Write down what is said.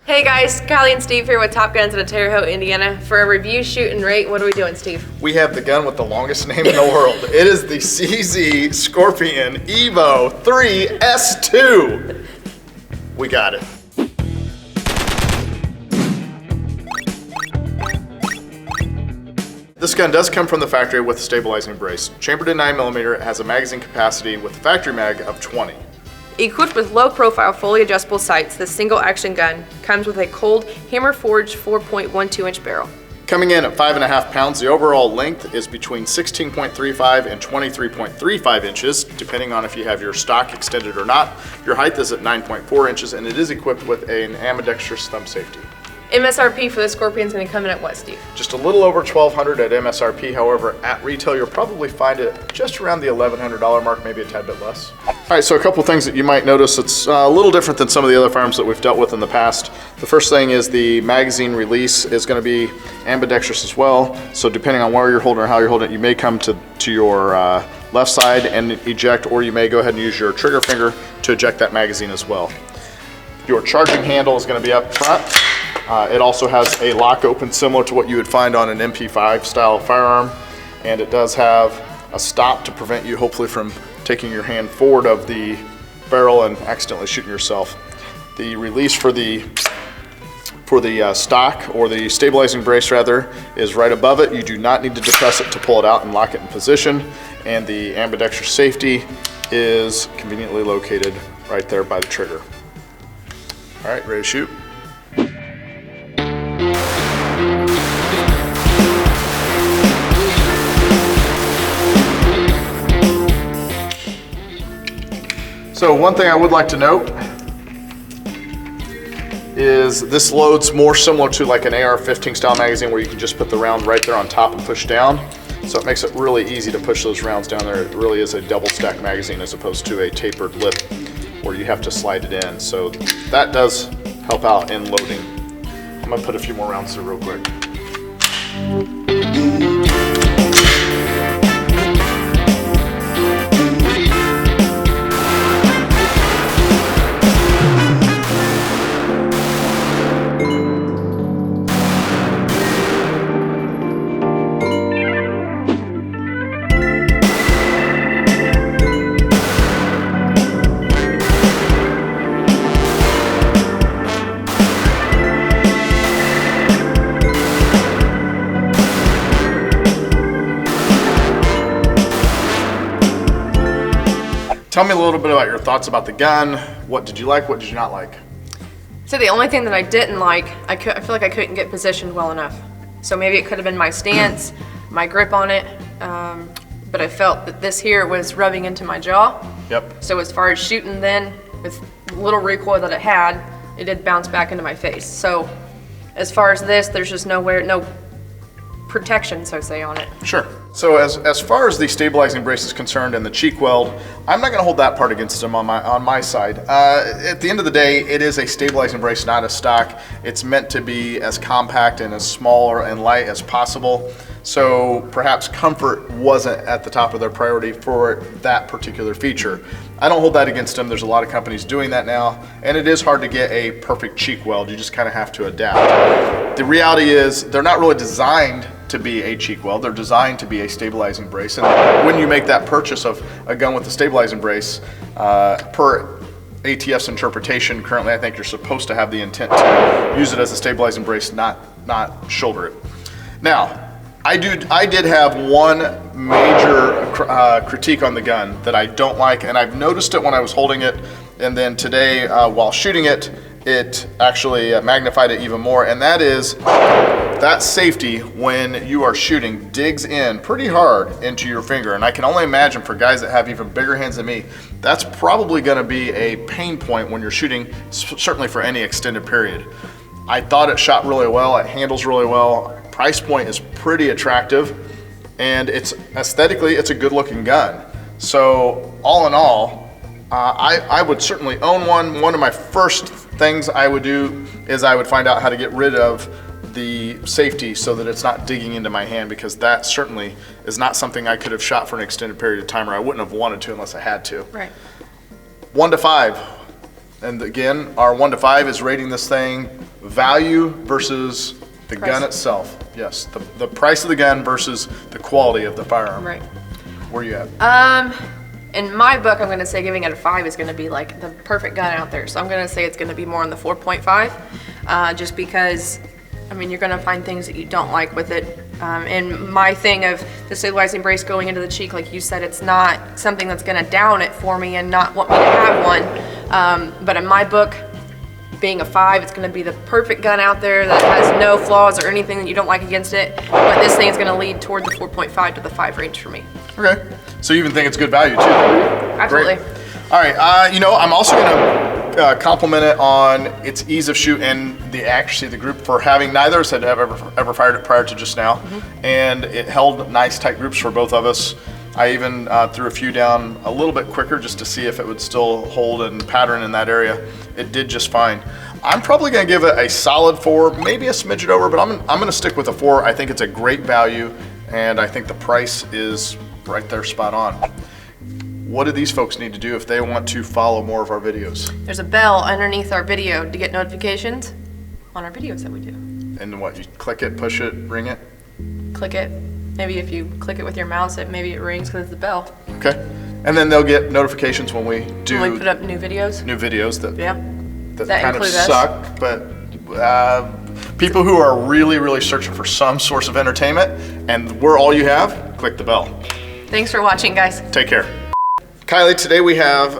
Hey guys, Kylie and Steve here with Top Guns in Terre Haute, Indiana. For a review, shoot, and rate, what are we doing, Steve? We have the gun with the longest name in the world. It is the CZ Scorpion EVO 3 S2. We got it. This gun does come from the factory with a stabilizing brace. Chambered in 9mm, it has a magazine capacity with a factory mag of 20. Equipped with low-profile, fully adjustable sights, this single-action gun comes with a cold, hammer-forged 4.12-inch barrel. Coming in at 5.5 pounds, the overall length is between 16.35 and 23.35 inches, depending on if you have your stock extended or not. Your height is at 9.4 inches, and it is equipped with an ambidextrous thumb safety. MSRP for the Scorpion is going to come in at what, Steve? Just a little over $1,200 at MSRP. However, at retail, you'll probably find it just around the $1,100 mark, maybe a tad bit less. All right, so a couple things that you might notice that's a little different than some of the other firearms that we've dealt with in the past. The first thing is the magazine release is going to be ambidextrous as well. So depending on where you're holding or how you're holding it, you may come to your left side and eject, or you may go ahead and use your trigger finger to eject that magazine as well. Your charging handle is going to be up front. It also has a lock open similar to what you would find on an MP5 style firearm, and it does have a stop to prevent you hopefully from taking your hand forward of the barrel and accidentally shooting yourself. The release for the stock, or the stabilizing brace rather, is right above it. You do not need to depress it to pull it out and lock it in position, and the ambidextrous safety is conveniently located right there by the trigger. All right, ready to shoot? So one thing I would like to note is this loads more similar to like an AR-15 style magazine, where you can just put the round right there on top and push down. So it makes it really easy to push those rounds down there. It really is a double stack magazine as opposed to a tapered lip where you have to slide it in. So that does help out in loading. I'm gonna put a few more rounds through real quick. Tell me a little bit about your thoughts about the gun. What did you like? What did you not like? So the only thing that I didn't like, I feel like I couldn't get positioned well enough. So maybe it could have been my stance, my grip on it, but I felt that this here was rubbing into my jaw. Yep. So as far as shooting then, with little recoil that it had, it did bounce back into my face. So as far as this, there's just no protection, so to say, on it. Sure. So as far as the stabilizing brace is concerned and the cheek weld, I'm not going to hold that part against them on my side. At the end of the day, it is a stabilizing brace, not a stock. It's meant to be as compact and as small and light as possible. So perhaps comfort wasn't at the top of their priority for that particular feature. I don't hold that against them. There's a lot of companies doing that now, and it is hard to get a perfect cheek weld. You just kind of have to adapt. The reality is they're not really designed to be a cheek weld. They're designed to be a stabilizing brace. And when you make that purchase of a gun with a stabilizing brace, per ATF's interpretation, currently I think you're supposed to have the intent to use it as a stabilizing brace, not shoulder it. Now, I did have one major critique on the gun that I don't like, and I've noticed it when I was holding it, and then today while shooting it, it actually magnified it even more, and that is that safety when you are shooting digs in pretty hard into your finger. And I can only imagine for guys that have even bigger hands than me, that's probably gonna be a pain point when you're shooting, certainly for any extended period. I thought it shot really well, it handles really well, price point is pretty attractive, and it's aesthetically, it's a good looking gun. So all in all, I would certainly own one. One of my first things I would do is I would find out how to get rid of the safety so that it's not digging into my hand, because that certainly is not something I could have shot for an extended period of time, or I wouldn't have wanted to unless I had to. Right. 1 to 5. And again, our 1 to 5 is rating this thing value versus the gun itself. Yes, the price of the gun versus the quality of the firearm. Right. Where you at? In my book, I'm going to say giving it a 5 is going to be like the perfect gun out there. So I'm going to say it's going to be more on the 4.5, just because, I mean, you're going to find things that you don't like with it. And my thing of the stabilizing brace going into the cheek, like you said, it's not something that's going to down it for me and not want me to have one. But in my book, being a 5, it's going to be the perfect gun out there that has no flaws or anything that you don't like against it. But this thing is going to lead toward the 4.5 to the 5 range for me. Okay. So you even think it's good value too? Absolutely. Great. All right. I'm also going to compliment it on its ease of shoot and the accuracy of the group for having neither of us had ever fired it prior to just now, and it held nice tight groups for both of us. I even threw a few down a little bit quicker just to see if it would still hold and pattern in that area. It did just fine. I'm probably going to give it a solid 4, maybe a smidget over, but I'm going to stick with a 4. I think it's a great value, and I think the price is right there spot on. What do these folks need to do if they want to follow more of our videos? There's a bell underneath our video to get notifications on our videos that we do. And what, you click it, push it, ring it? Click it. Maybe if you click it with your mouse, maybe it rings because it's the bell. Okay. And then they'll get notifications when we do When we put up new videos. New videos that kind of include us. suck, but people who are really, really searching for some source of entertainment, and we're all you have, click the bell. Thanks for watching, guys. Take care. Kylie, today we have